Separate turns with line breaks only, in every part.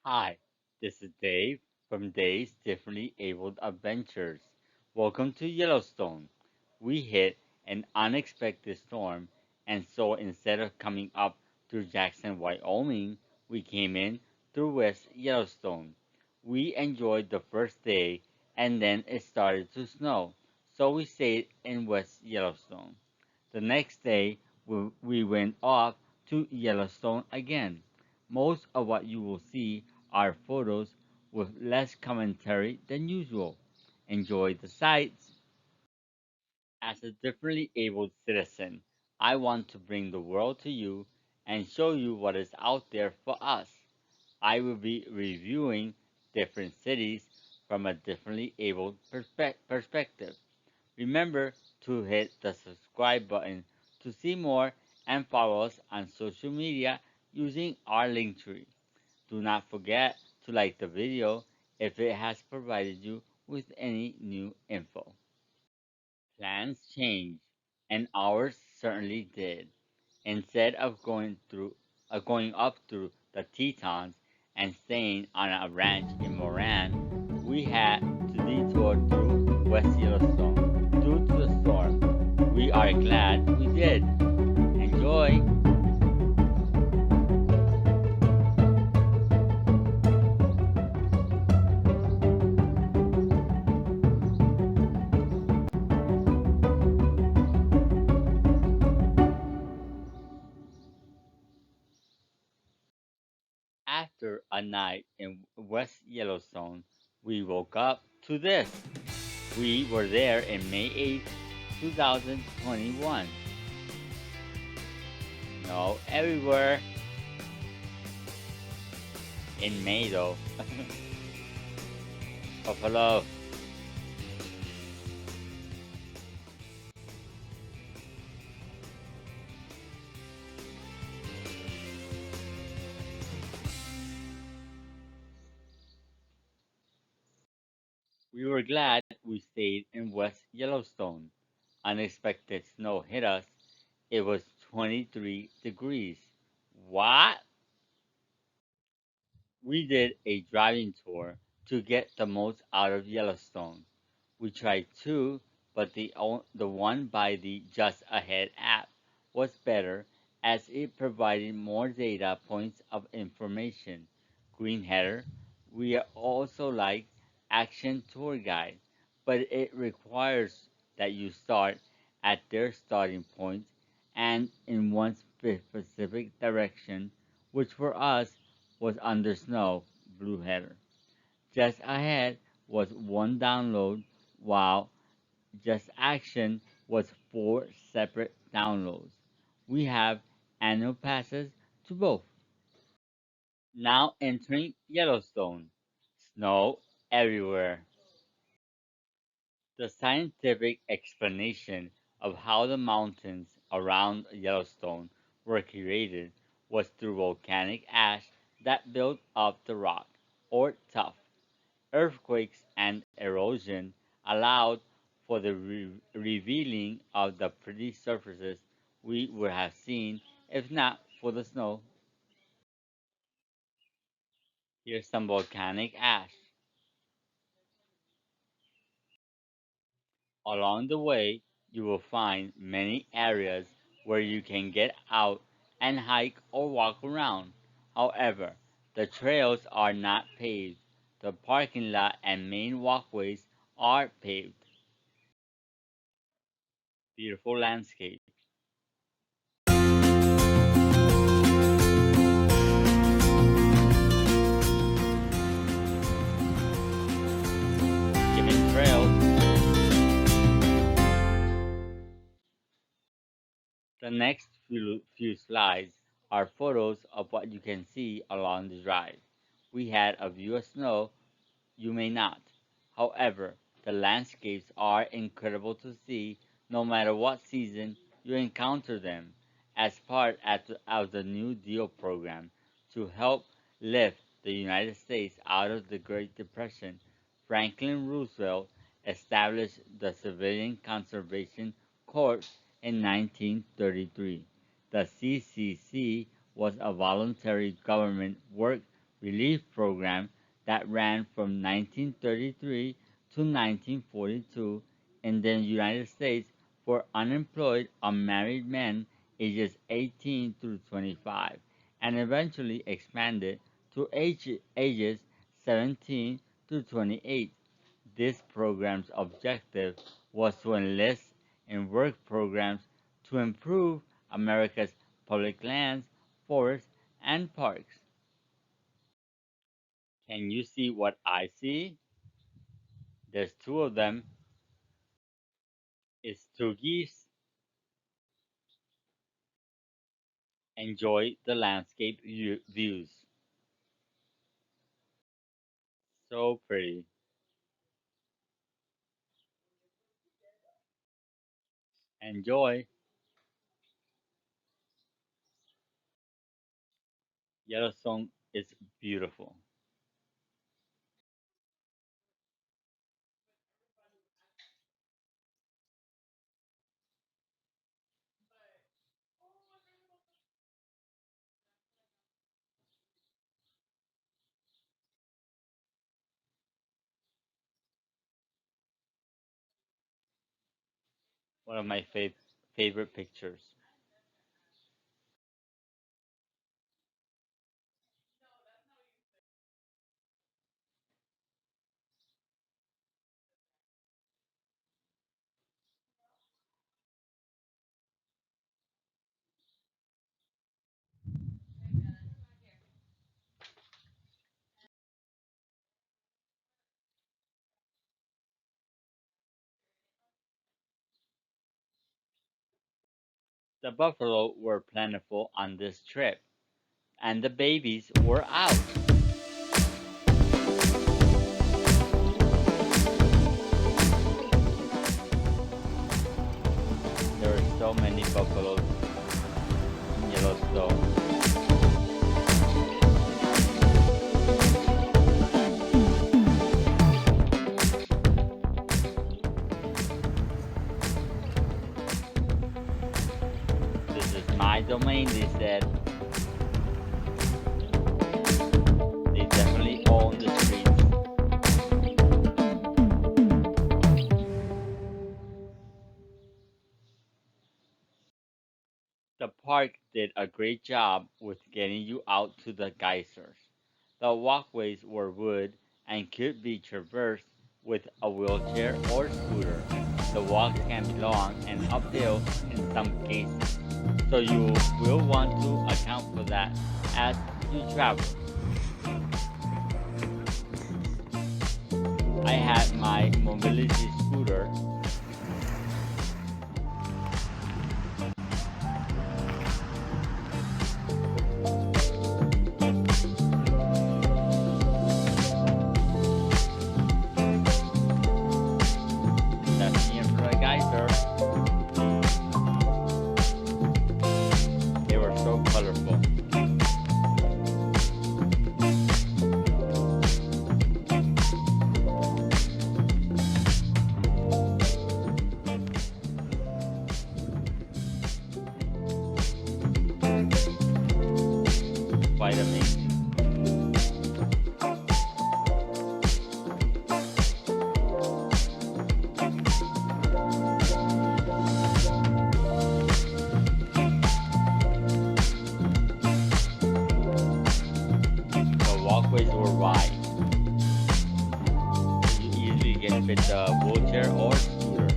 Hi, this is Dave from Dave's Differently Abled Adventures. Welcome to Yellowstone. We hit an unexpected storm, and so instead of coming up through Jackson, Wyoming, we came in through West Yellowstone. We enjoyed the first day, and then it started to snow, so we stayed in West Yellowstone. The next day, we went off to Yellowstone again. Most of what you will see are photos with less commentary than usual. Enjoy the sights. As a differently abled citizen, I want to bring the world to you and show you what is out there for us. I will be reviewing different cities from a differently abled perspective. Remember to hit the subscribe button to see more and follow us on social media using our link tree. Do not forget to like the video if it has provided you with any new info. Plans change, and ours certainly did. Instead of going up through the Tetons and staying on a ranch in Moran, we had to detour through West Yellowstone due to the storm. We are glad we did. Enjoy! After a night in West Yellowstone, we woke up to this. We were there in May 8th, 2021. No, everywhere in May though. Buffalo. We were glad we stayed in West Yellowstone. Unexpected snow hit us. It was 23 degrees. What? We did a driving tour to get the most out of Yellowstone. We tried two, but the one by the Just Ahead app was better as it provided more data points of information. Greenheader, we also like Action Tour Guide, but it requires that you start at their starting point and in one specific direction, which for us was under snow. Blue Header. Just Ahead was one download, while Just Action was four separate downloads. We have annual passes to both. Now entering Yellowstone. Snow everywhere. The scientific explanation of how the mountains around Yellowstone were created was through volcanic ash that built up the rock, or tuff. Earthquakes and erosion allowed for the revealing of the pretty surfaces we would have seen if not for the snow. Here's some volcanic ash. Along the way, you will find many areas where you can get out and hike or walk around. However, the trails are not paved. The parking lot and main walkways are paved. Beautiful landscape. Given trails. The next few slides are photos of what you can see along the drive. We had a view of snow, you may not. However, the landscapes are incredible to see no matter what season you encounter them. As part of the New Deal program to help lift the United States out of the Great Depression, Franklin Roosevelt established the Civilian Conservation Corps in 1933. The CCC was a voluntary government work relief program that ran from 1933 to 1942 in the United States for unemployed unmarried men ages 18 through 25, and eventually expanded to ages 17 to 28. This program's objective was to enlist in work programs to improve America's public lands, forests, and parks. Can you see what I see? There's two of them. It's two geese. Enjoy the landscape views. So pretty. Enjoy. Yellowstone is beautiful. One of my favorite pictures. The buffalo were plentiful on this trip, and the babies were out. There were so many buffaloes in Yellowstone. This is my domain, they said. They definitely own the streets. The park did a great job with getting you out to the geysers. The walkways were wood and could be traversed with a wheelchair or scooter. The walks can be long and uphill in some cases, so you will want to account for that as you travel. I had my mobility scooter. That's me in front of the geyser. They were so colorful. Quite amazing. The walkways were wide. You easily can fit the wheelchair or scooter.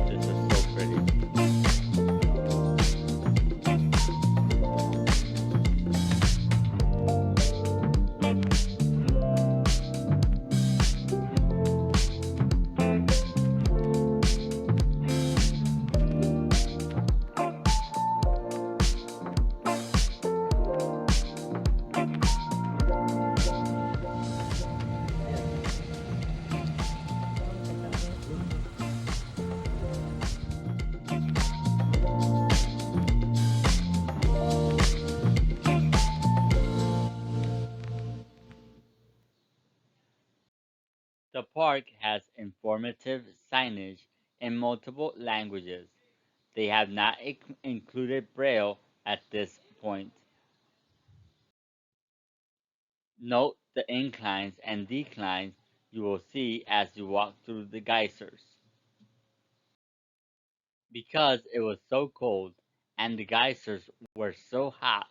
This is so pretty. The park has informative signage in multiple languages. They have not included Braille at this point. Note the inclines and declines you will see as you walk through the geysers. Because it was so cold and the geysers were so hot,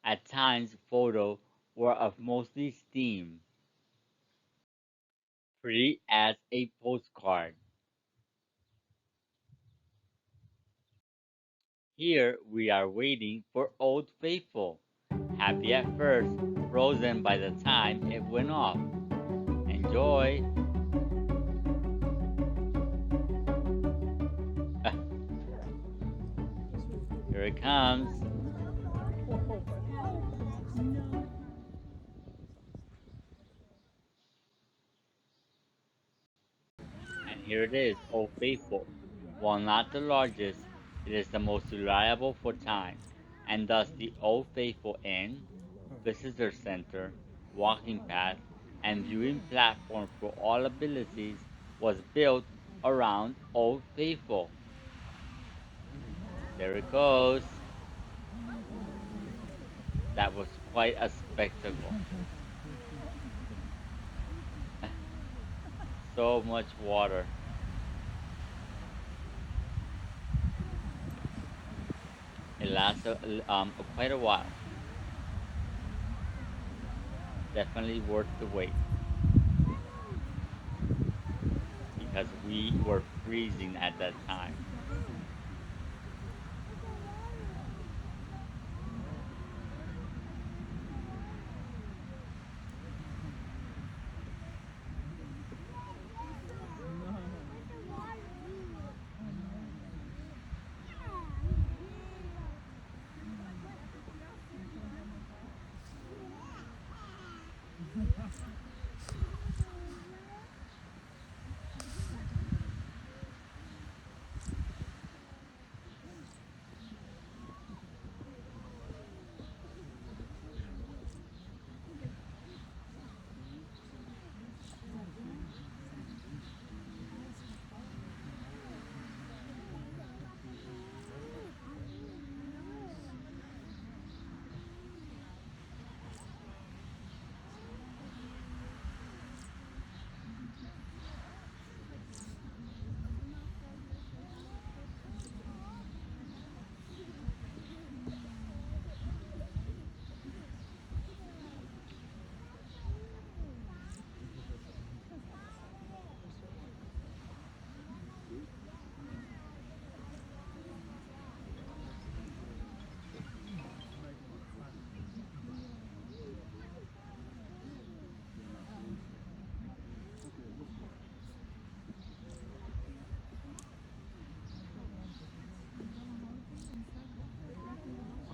at times photos were of mostly steam, pretty as a postcard. Here we are waiting for Old Faithful, happy at first, frozen by the time it went off. Enjoy! Here it comes. And here it is, Old Faithful. While not the largest, it is the most reliable for time, and thus the Old Faithful Inn, visitor center, walking path, and viewing platform for all abilities was built around Old Faithful. There it goes. That was quite a spectacle. So much water. It lasted quite a while. Definitely worth the wait because we were freezing at that time.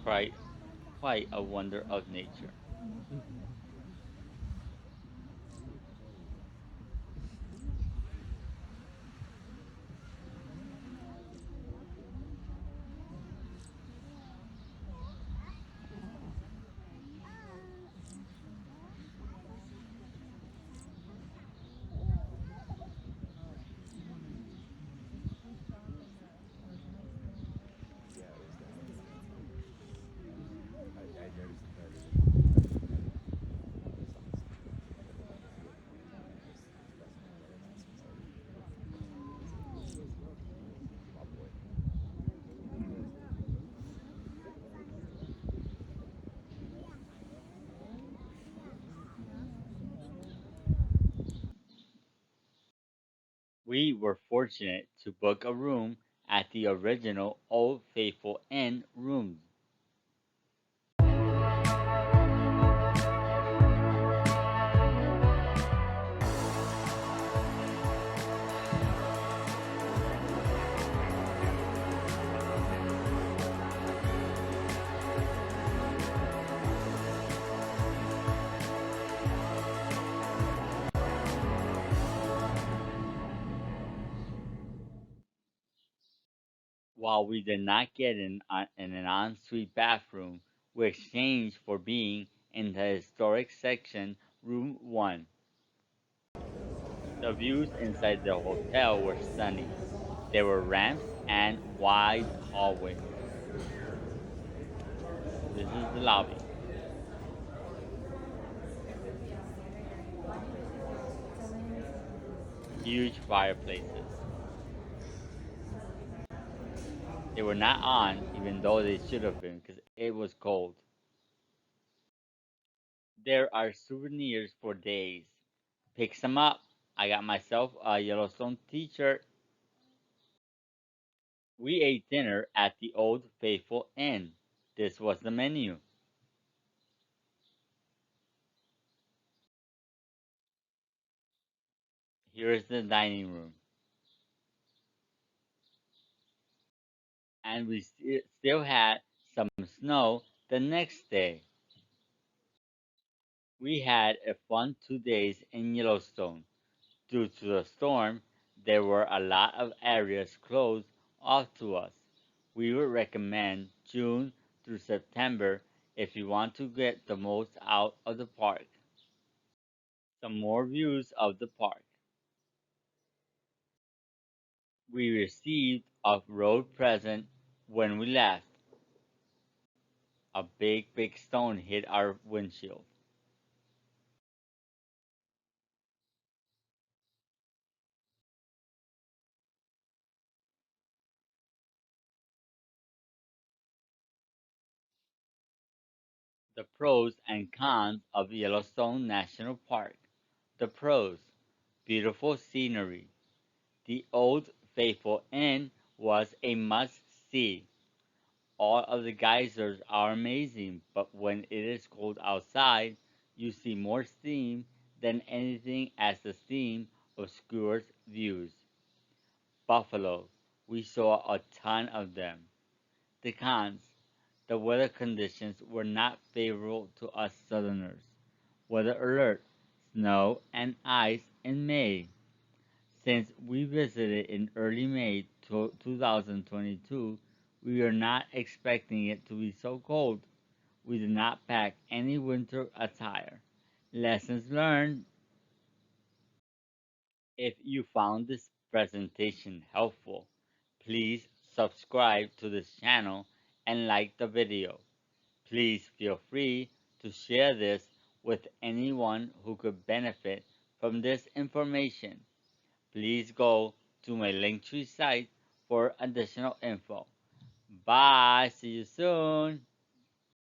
Quite, quite a wonder of nature. We were fortunate to book a room at the original Old Faithful Inn rooms. While we did not get in an ensuite bathroom, we exchanged for being in the historic section, room 1. The views inside the hotel were stunning. There were ramps and wide hallways. This is the lobby. Huge fireplaces. They were not on, even though they should have been, because it was cold. There are souvenirs for days. Pick some up. I got myself a Yellowstone t-shirt. We ate dinner at the Old Faithful Inn. This was the menu. Here is the dining room. And we still had some snow the next day. We had a fun 2 days in Yellowstone. Due to the storm, there were a lot of areas closed off to us. We would recommend June through September if you want to get the most out of the park. Some more views of the park. We received a road present when we left. A big stone hit our windshield. The pros and cons of Yellowstone National Park. The pros: beautiful scenery. The Old Faithful Inn was a must see. All of the geysers are amazing, but when it is cold outside, you see more steam than anything as the steam obscures views. Buffalo. We saw a ton of them. The cons: the weather conditions were not favorable to us Southerners. Weather alert: snow and ice in May. Since we visited in early May 2022, we are not expecting it to be so cold. We did not pack any winter attire. Lessons learned: if you found this presentation helpful, please subscribe to this channel and like the video. Please feel free to share this with anyone who could benefit from this information. Please go to my Linktree site for additional info. Bye. See you soon.